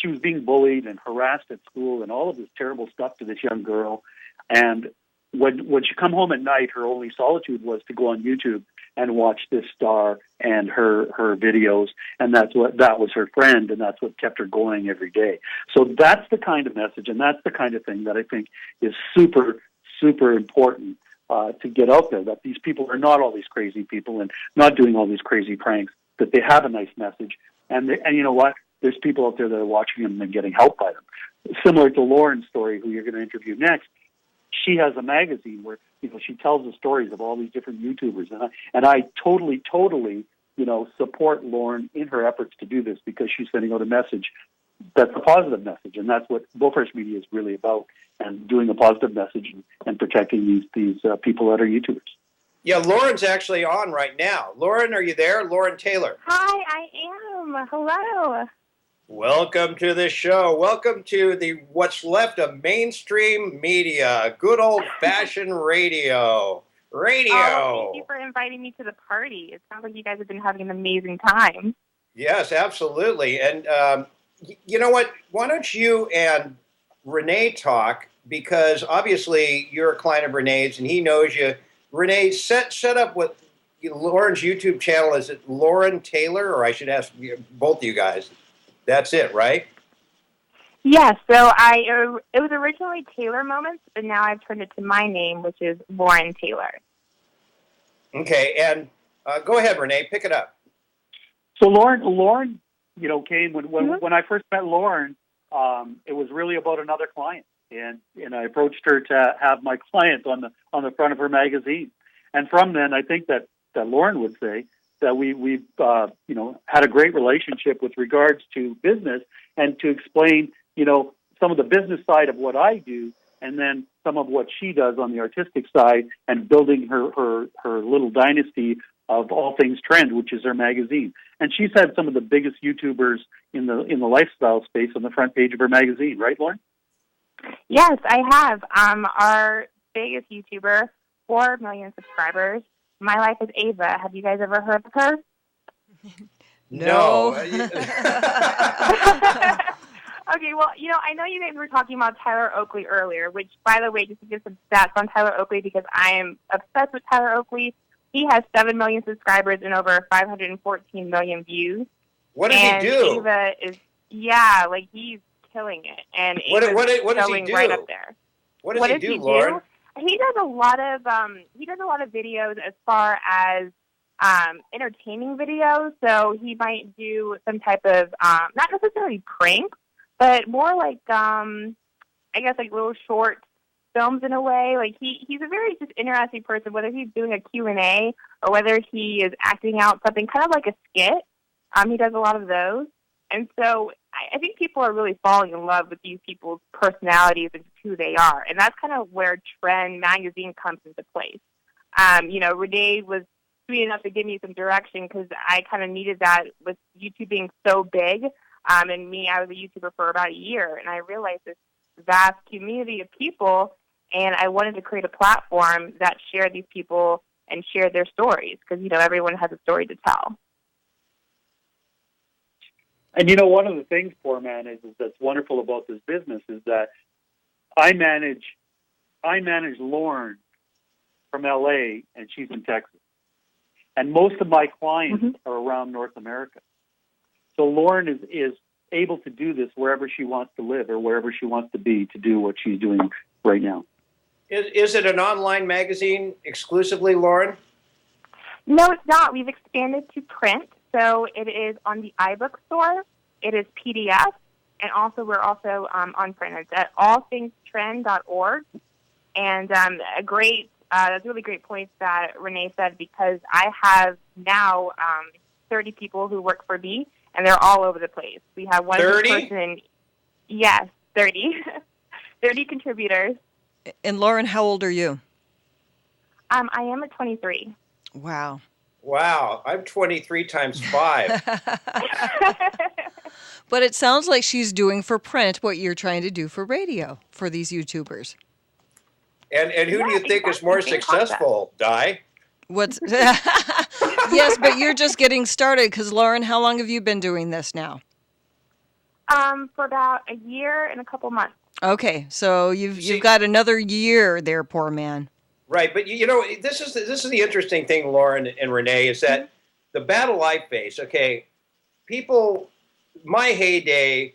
was being bullied and harassed at school and all of this terrible stuff to this young girl. And when she come home at night, her only solitude was to go on YouTube and watch this star and her videos. And that was her friend, and that's what kept her going every day. So that's the kind of message, and that's the kind of thing that I think is super, super important to get out there, that these people are not all these crazy people and not doing all these crazy pranks, that they have a nice message. And you know what? There's people out there that are watching them and getting help by them. Similar to Lauren's story, who you're going to interview next, she has a magazine where she tells the stories of all these different YouTubers, and I totally support Lauren in her efforts to do this, because she's sending out a message that's a positive message, and that's what Bullfresh Media is really about, and doing a positive message and protecting these people that are YouTubers. Yeah, Lauren's actually on right now. Lauren, are you there? Lauren Taylor. Hi, I am. Hello. Welcome to the show. Welcome to the what's left of mainstream media, good old-fashioned radio. Oh, thank you for inviting me to the party. It sounds like you guys have been having an amazing time. Yes, absolutely. And you know what? Why don't you and Renee talk? Because obviously you're a client of Renee's, and he knows you. Renee, set up what Lauren's YouTube channel. Is it Lauren Taylor, or I should ask both of you guys? That's it, right? Yes. So it was originally Taylor Moments, but now I've turned it to my name, which is Lauren Taylor. Okay, and go ahead, Renee, pick it up. So Lauren, came when I first met Lauren. It was really about another client, and I approached her to have my client on the front of her magazine. And from then, I think that Lauren would say that we've had a great relationship with regards to business, and to explain some of the business side of what I do, and then some of what she does on the artistic side, and building her little dynasty of all things trend, which is her magazine. And she's had some of the biggest YouTubers in the lifestyle space on the front page of her magazine, right, Lauren? Yes, I have. Our biggest YouTuber, 4 million subscribers. My Life is Ava. Have you guys ever heard of her? No. Okay, well, I know you guys were talking about Tyler Oakley earlier, which, by the way, just to give some stats on Tyler Oakley, because I am obsessed with Tyler Oakley. He has 7 million subscribers and over 514 million views. What does he do? Ava is, he's killing it. And what does showing he do? Right up there. What does he do, Lauren? He does a lot of videos as far as entertaining videos. So he might do some type of not necessarily prank, but more like little short films in a way. Like he's a very just interesting person, whether he's doing a Q&A or whether he is acting out something kind of like a skit. He does a lot of those. And so I think people are really falling in love with these people's personalities and who they are. And that's kind of where Trend Magazine comes into place. Renee was sweet enough to give me some direction because I kind of needed that with YouTube being so big. And me, I was a YouTuber for about a year, and I realized this vast community of people, and I wanted to create a platform that shared these people and shared their stories because, everyone has a story to tell. And one of the things, Poorman, is that's wonderful about this business is that I manage Lauren from LA, and she's in Texas. And most of my clients are around North America. So Lauren is able to do this wherever she wants to live or wherever she wants to be to do what she's doing right now. Is it an online magazine exclusively, Lauren? No, it's not. We've expanded to print. So it is on the iBook store. It is PDF. And also we're also on print. It's at allthingstrend.org. And that's really great points that Renee said because I have now 30 people who work for me, and they're all over the place. We have one 30? person. Yes, 30. 30 contributors. And Lauren, how old are you? I am at 23. Wow. Wow, I'm 23 times 5. But it sounds like she's doing for print what you're trying to do for radio for these YouTubers. And who do you think is more successful, Di? Yes, but you're just getting started because, Lauren, how long have you been doing this now? For about a year and a couple months. Okay, so you've got another year there, Poorman. Right, but this is the interesting thing, Lauren and Renee, is that the battle I face. Okay, people, my heyday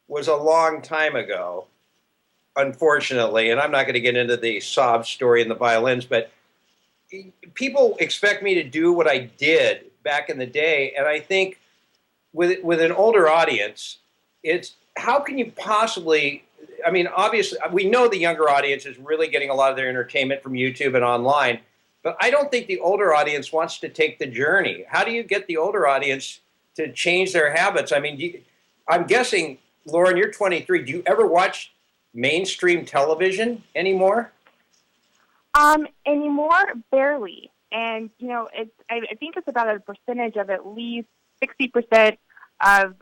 was a long time ago, unfortunately, and I'm not going to get into the sob story and the violins, but people expect me to do what I did back in the day, and I think with an older audience, it's how can you possibly? I mean, obviously, we know the younger audience is really getting a lot of their entertainment from YouTube and online, but I don't think the older audience wants to take the journey. How do you get the older audience to change their habits? I mean, I'm guessing, Lauren, you're 23. Do you ever watch mainstream television anymore? Anymore, barely. And, I think it's about a percentage of at least 60% of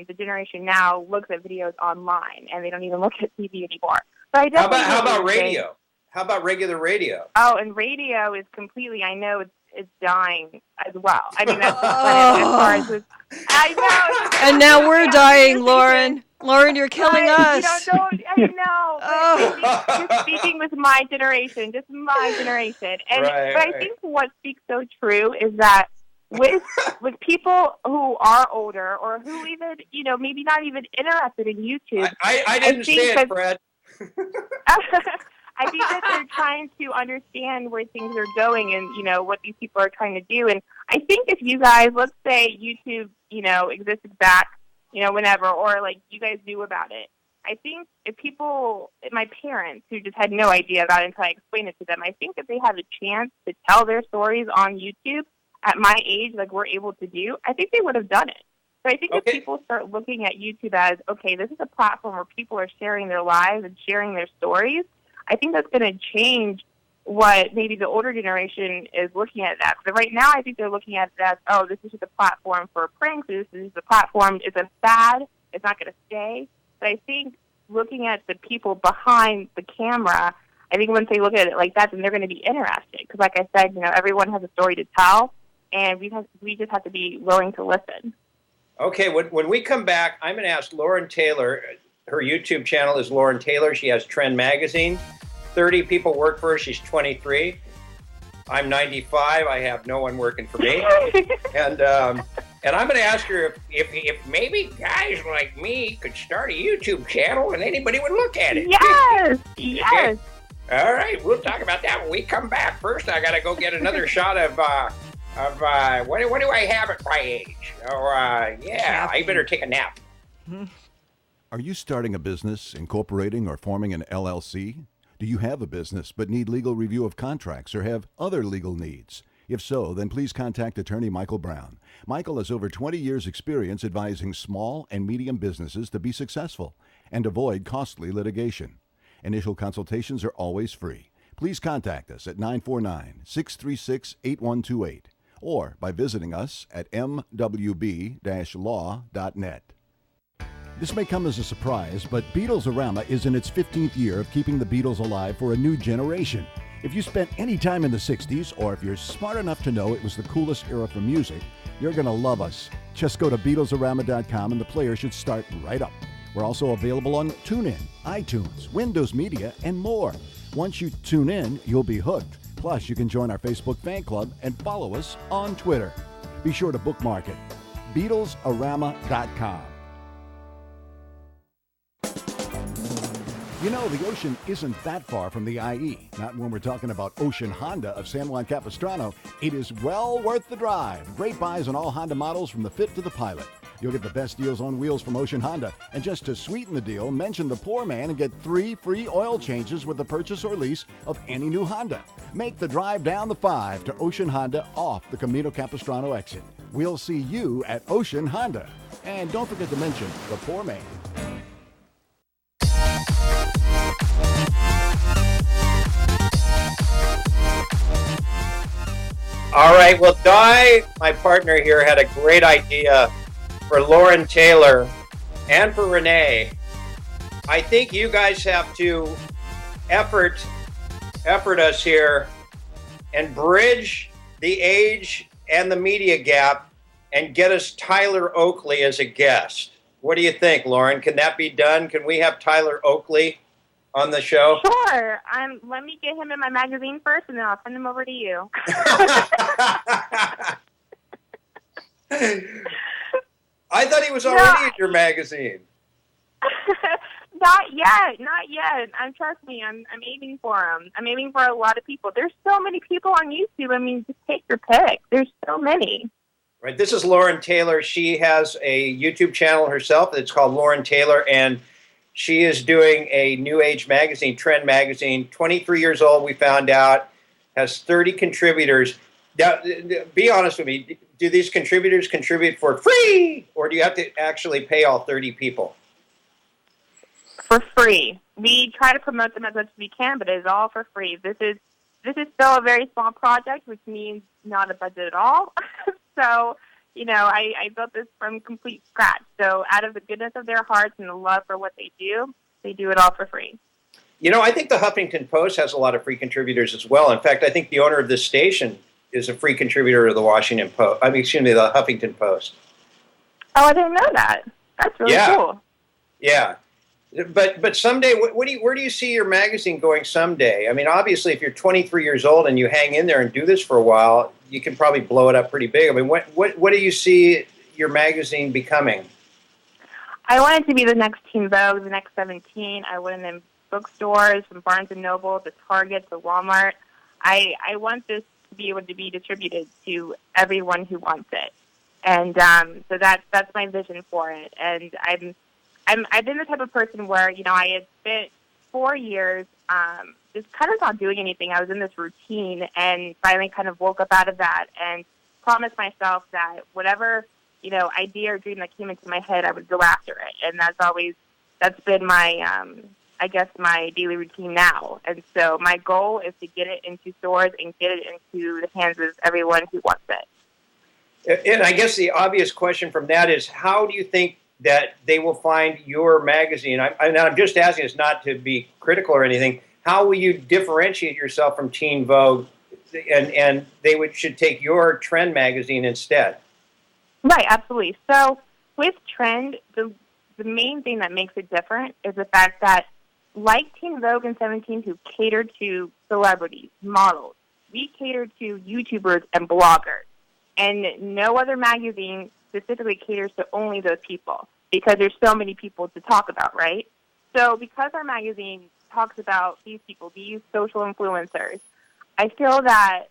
the generation now looks at videos online, and they don't even look at TV anymore. But how about radio? How about regular radio? Oh, and radio is completely, I know it's dying as well. I mean, that's as far as this, I know. And now we're dying, Lauren. Lauren, you're killing us. I know. Just speaking with my generation, just my generation. And right, but I think what speaks so true is that with people who are older or who even, maybe not even interested in YouTube. I didn't say it, Fred. I think that they're trying to understand where things are going and, what these people are trying to do. And I think if you guys, let's say YouTube, existed back, whenever, or like you guys knew about it. I think if people, my parents who just had no idea about it until I explained it to them, I think if they had a chance to tell their stories on YouTube at my age, like we're able to do, I think they would have done it. So I think if people start looking at YouTube as, okay, this is a platform where people are sharing their lives and sharing their stories, I think that's going to change what maybe the older generation is looking at that. But right now, I think they're looking at it as, oh, this is just a platform for pranks. This is a platform. It's a fad. It's not going to stay. But I think looking at the people behind the camera, I think once they look at it like that, then they're going to be interested. Because like I said, everyone has a story to tell, and we just have to be willing to listen. Okay, when we come back, I'm going to ask Lauren Taylor. Her YouTube channel is Lauren Taylor. She has Trend Magazine. 30 people work for her. She's 23. I'm 95. I have no one working for me. And I'm going to ask her if maybe guys like me could start a YouTube channel and anybody would look at it. Yes, yes. Okay. All right, we'll talk about that when we come back. First, I got to go get another shot of what do I have at my age? I better take a nap. Are you starting a business, incorporating, or forming an LLC? Do you have a business but need legal review of contracts or have other legal needs? If so, then please contact attorney Michael Brown. Michael has over 20 years' experience advising small and medium businesses to be successful and avoid costly litigation. Initial consultations are always free. Please contact us at 949-636-8128 or by visiting us at mwb-law.net. This may come as a surprise, but Beatles-orama is in its 15th year of keeping the Beatles alive for a new generation. If you spent any time in the 60s, or if you're smart enough to know it was the coolest era for music, you're going to love us. Just go to BeatlesOrama.com and the player should start right up. We're also available on TuneIn, iTunes, Windows Media, and more. Once you tune in, you'll be hooked. Plus, you can join our Facebook fan club and follow us on Twitter. Be sure to bookmark it. BeatlesOrama.com. You know, the ocean isn't that far from the IE. Not when we're talking about Ocean Honda of San Juan Capistrano. It is well worth the drive. Great buys on all Honda models from the Fit to the Pilot. You'll get the best deals on wheels from Ocean Honda. And just to sweeten the deal, mention the Poorman and get 3 free oil changes with the purchase or lease of any new Honda. Make the drive down the 5 to Ocean Honda off the Camino Capistrano exit. We'll see you at Ocean Honda. And don't forget to mention the Poorman. All right. Well, Di, my partner here, had a great idea for Lauren Taylor and for Renee. I think you guys have to effort us here and bridge the age and the media gap and get us Tyler Oakley as a guest. What do you think, Lauren? Can that be done? Can we have Tyler Oakley on the show? Sure. Let me get him in my magazine first, and then I'll send him over to you. I thought he was already in your magazine. Not yet. Trust me, I'm aiming for him. I'm aiming for a lot of people. There's so many people on YouTube. I mean, just take your pick. There's so many. Right. This is Lauren Taylor. She has a YouTube channel herself. It's called Lauren Taylor, and she is doing a new age magazine, Trend Magazine. 23 years old, we found out, has 30 contributors. Now, be honest with me. Do these contributors contribute for free, or do you have to actually pay all 30 people? For free. We try to promote them as much as we can, but it is all for free. This is still a very small project, which means not a budget at all. So, I built this from complete scratch. So out of the goodness of their hearts and the love for what they do it all for free. I think the Huffington Post has a lot of free contributors as well. In fact, I think the owner of this station is a free contributor to the the Huffington Post. Oh, I didn't know that. That's really cool. Yeah. But someday, where do you see your magazine going someday? I mean, obviously, if you're 23 years old and you hang in there and do this for a while, you can probably blow it up pretty big. I mean, what do you see your magazine becoming? I want it to be the next Teen Vogue, the next 17. I want it in bookstores, from Barnes & Noble to Target to Walmart. I want this to be able to be distributed to everyone who wants it. And so that's my vision for it. And I've been the type of person where, I had spent 4 years just kind of not doing anything. I was in this routine and finally kind of woke up out of that and promised myself that whatever, idea or dream that came into my head, I would go after it. And that's been my, my daily routine now. And so my goal is to get it into stores and get it into the hands of everyone who wants it. And I guess the obvious question from that is, how do you think that they will find your magazine? I'm just asking this not to be critical or anything. How will you differentiate yourself from Teen Vogue, and they should take your Trend magazine instead? Right, absolutely. So with Trend, the main thing that makes it different is the fact that, like Teen Vogue and 17, who cater to celebrities, models, we cater to YouTubers and bloggers. And no other magazine specifically caters to only those people, because there's so many people to talk about, right? So because our magazine talks about these people, these social influencers, I feel that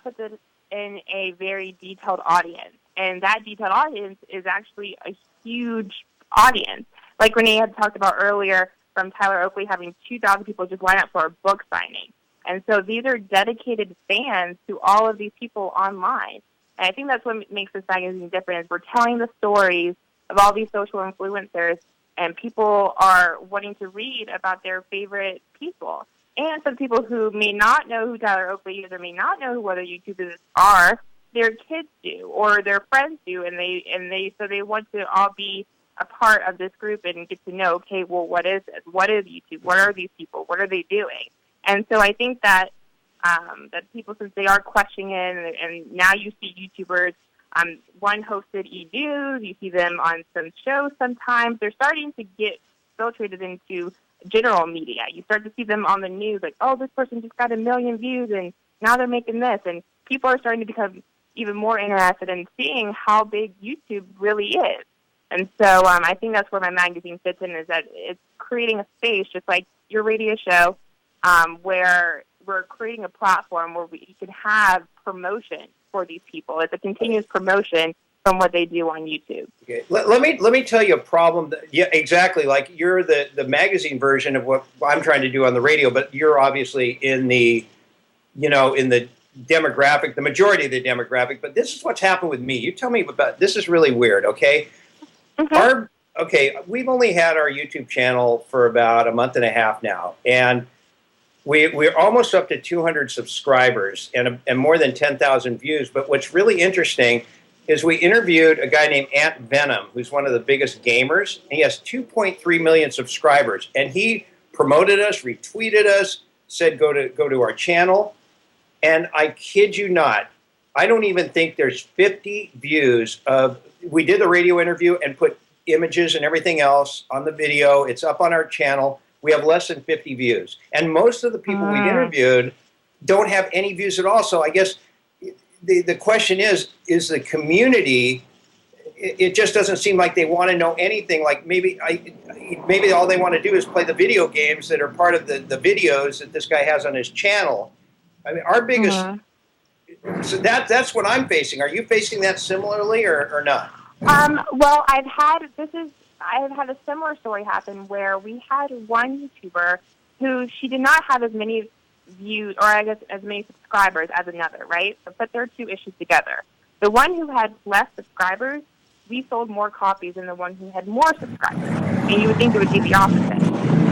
puts it in a very detailed audience. And that detailed audience is actually a huge audience. Like Renee had talked about earlier, from Tyler Oakley having 2,000 people just line up for a book signing. And so these are dedicated fans to all of these people online. And I think that's what makes this magazine different is we're telling the stories of all these social influencers, and people are wanting to read about their favorite people. And some people who may not know who Tyler Oakley is or may not know who other YouTubers are, their kids do or their friends do, and they want to all be a part of this group and get to know, okay, well, what is it? What is YouTube? What are these people? What are they doing? And so I think that that people, since they are questioning it, and now you see YouTubers, one hosted E-News, you see them on some shows sometimes, they're starting to get filtrated into general media. You start to see them on the news, like, oh, this person just got 1 million views, and now they're making this, and people are starting to become even more interested in seeing how big YouTube really is. And so I think that's where my magazine fits in, is that it's creating a space, just like your radio show, where we're creating a platform where we can have promotion for these people. It's a continuous promotion from what they do on YouTube. Okay. Let me tell you a problem. Yeah, exactly. Like you're the magazine version of what I'm trying to do on the radio, but you're obviously in the, in the demographic, the majority of the demographic. But this is what's happened with me. You tell me about this. Is really weird. Okay. Mm-hmm. We've only had our YouTube channel for about a month and a half now, and we're almost up to 200 subscribers and more than 10,000 views. But what's really interesting is we interviewed a guy named Ant Venom, who's one of the biggest gamers. And he has 2.3 million subscribers, and he promoted us, retweeted us, said go to our channel. And I kid you not, I don't even think there's 50 views of. We did the radio interview and put images and everything else on the video. It's up on our channel. We have less than 50 views. And most of the people we interviewed don't have any views at all. So I guess the question is the community, it just doesn't seem like they want to know anything. Like maybe all they want to do is play the video games that are part of the videos that this guy has on his channel. I mean, our biggest... So that's what I'm facing. Are you facing that similarly or not? Well, I've had a similar story happen where we had one YouTuber who she did not have as many views, or I guess as many subscribers as another, right? But there are two issues together. The one who had less subscribers, we sold more copies than the one who had more subscribers. And you would think it would be the opposite.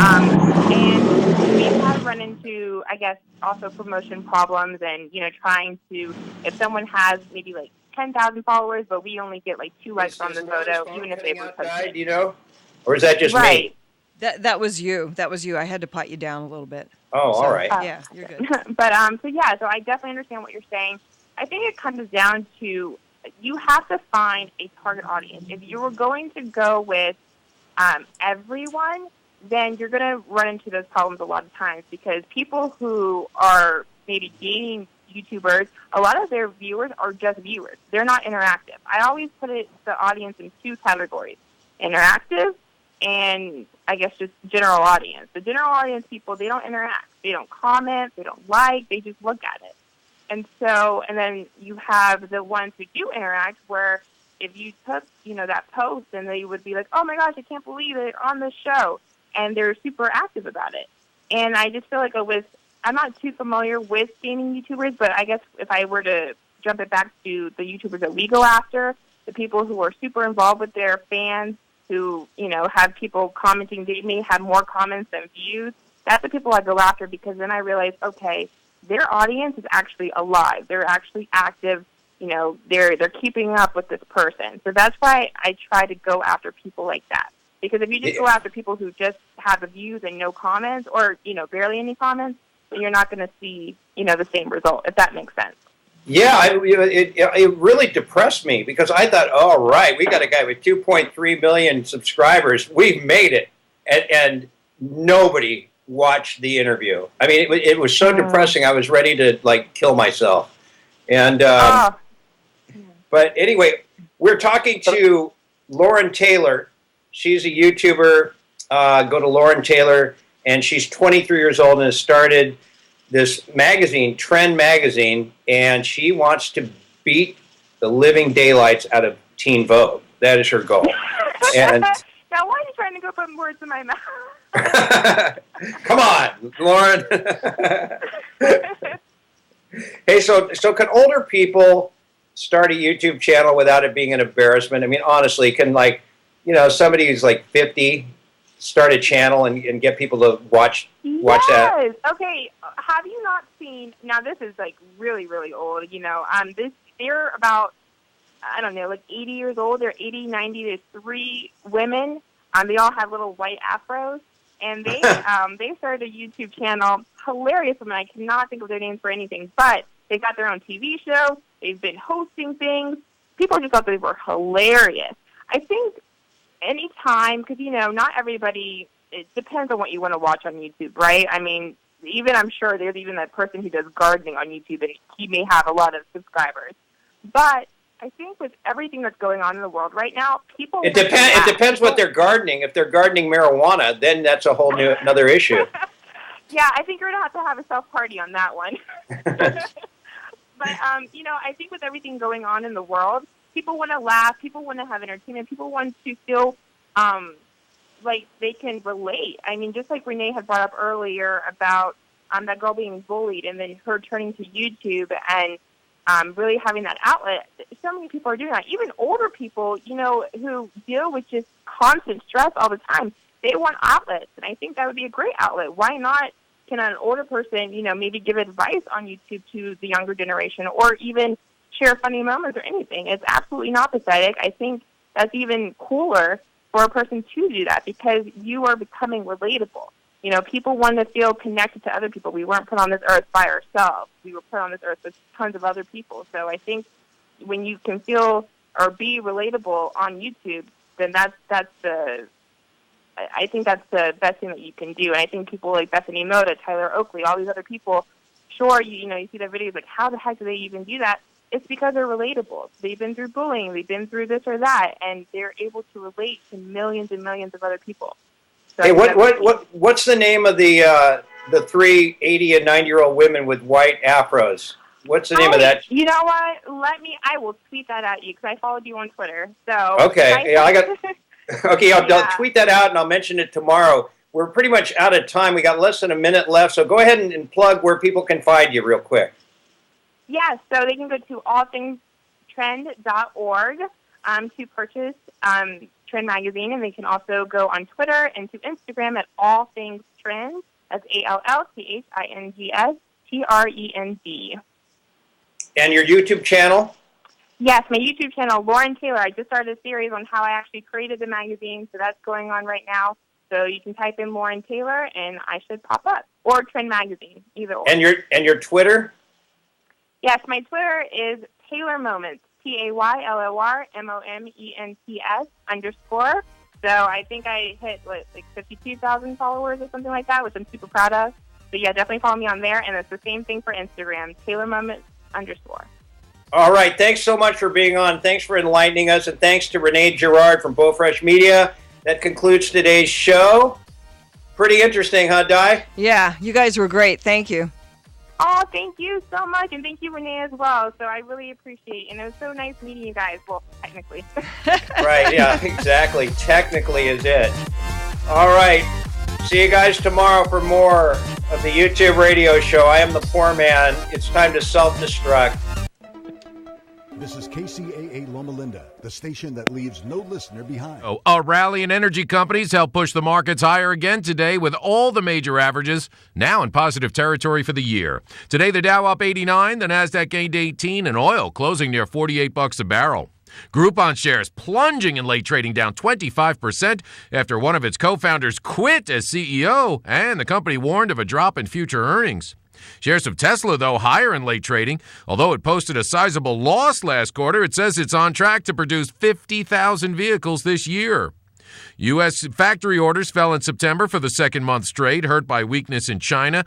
And we've had run into, I guess, also promotion problems and, trying to, if someone has maybe like 10,000 followers, but we only get like 2 likes on the photo, even if they were posted. Or is that just me? That was you. That was you. I had to pot you down a little bit. Oh, all right. Yeah, you're good. But, so I definitely understand what you're saying. I think it comes down to you have to find a target audience. If you were going to go with everyone, then you're going to run into those problems a lot of times because people who are maybe gaming YouTubers, a lot of their viewers are just viewers. They're not interactive. I always put the audience in 2 categories, interactive and I guess just general audience. The general audience people, they don't interact. They don't comment. They don't like. They just look at it. And then you have the ones who do interact where if you took, that post and they would be like, oh my gosh, I can't believe it, on the show. And they're super active about it. And I just feel like I'm not too familiar with gaming YouTubers, but I guess if I were to jump it back to the YouTubers that we go after, the people who are super involved with their fans, who, have people commenting, they may have more comments than views, that's the people I go after because then I realize, okay, their audience is actually alive. They're actually active. They're keeping up with this person. So that's why I try to go after people like that. Because if you just go after people who just have the views and no comments or, barely any comments, then you're not going to see, the same result, if that makes sense. Yeah, it really depressed me because I thought, all right, we got a guy with 2.3 million subscribers. We've made it. And nobody watched the interview. I mean, it was so depressing. I was ready to, kill myself. And but anyway, we're talking to Lauren Taylor. She's a YouTuber. Go to Lauren Taylor, and she's 23 years old and has started this magazine, Trend Magazine, and she wants to beat the living daylights out of Teen Vogue. That is her goal. And now, why are you trying to go put words in my mouth? Come on, Lauren. Hey, so can older people start a YouTube channel without it being an embarrassment? I mean, honestly, can somebody who's like 50 start a channel and get people to watch that? Yes. Okay. Have you not seen? Now this is like really, really old. They're about, I don't know, like 80 years old. They're 80, 90. There's 3 women. They all have little white afros, and they started a YouTube channel. Hilarious women. I cannot think of their names for anything, but they got their own TV show. They've been hosting things. People just thought they were hilarious. I think anytime, because, not everybody, it depends on what you want to watch on YouTube, right? I mean, I'm sure there's even that person who does gardening on YouTube, and he may have a lot of subscribers. But I think with everything that's going on in the world right now, people... It depends what they're gardening. If they're gardening marijuana, then that's a whole another issue. Yeah, I think we're going to have a self-party on that one. But, I think with everything going on in the world, people want to laugh, people want to have entertainment, people want to feel like they can relate. I mean, just like Renee had brought up earlier about that girl being bullied and then her turning to YouTube and really having that outlet. So many people are doing that. Even older people, who deal with just constant stress all the time, they want outlets. And I think that would be a great outlet. Why not? Can an older person, maybe give advice on YouTube to the younger generation or even share funny moments or anything? It's absolutely not pathetic. I think that's even cooler for a person to do that because you are becoming relatable. People want to feel connected to other people. We weren't put on this earth by ourselves. We were put on this earth with tons of other people. So I think when you can feel or be relatable on YouTube, then I think that's the best thing that you can do. And I think people like Bethany Moda, Tyler Oakley, all these other people, sure, you see their videos like, how the heck do they even do that? It's because they're relatable. They've been through bullying. They've been through this or that, and they're able to relate to millions and millions of other people. So hey, what's the name of the 3 80 and 90-year-old women with white afros? What's the name of that? You know what? I will tweet that at you because I followed you on Twitter. So okay, I'll tweet that out and I'll mention it tomorrow. We're pretty much out of time. We got less than a minute left, so go ahead and plug where people can find you real quick. Yes, so they can go to allthingstrend.org to purchase Trend Magazine, and they can also go on Twitter and to Instagram at allthingstrend. That's ALLTHINGSTREND. And your YouTube channel? Yes, my YouTube channel, Lauren Taylor. I just started a series on how I actually created the magazine, so that's going on right now. So you can type in Lauren Taylor, and I should pop up. Or Trend Magazine, either or. And your Twitter? Yes, my Twitter is Taylor Moments, TaylorMoments_. So I think I hit, like 52,000 followers or something like that, which I'm super proud of. So yeah, definitely follow me on there. And it's the same thing for Instagram, Taylor Moments_. All right. Thanks so much for being on. Thanks for enlightening us. And thanks to Renee Girard from Beaufresh Media. That concludes today's show. Pretty interesting, huh, Di? Yeah, you guys were great. Thank you. Oh, thank you so much. And thank you, Renee, as well. So I really appreciate it. And it was so nice meeting you guys. Well, technically. Right. Yeah, exactly. Technically is it. All right. See you guys tomorrow for more of the YouTube radio show. I am the Poorman. It's time to self-destruct. This is Kcaa Loma Linda, the station that leaves no listener behind. A rally in energy companies helped push the markets higher again today with all the major averages now in positive territory for the year. Today, the Dow up 89, the Nasdaq gained 18, and oil closing near $48 a barrel. Groupon shares plunging in late trading, down 25% after one of its co-founders quit as CEO, and the company warned of a drop in future earnings. Shares of Tesla, though, higher in late trading. Although it posted a sizable loss last quarter, it says it's on track to produce 50,000 vehicles this year. U.S. factory orders fell in September for the second month straight, hurt by weakness in China.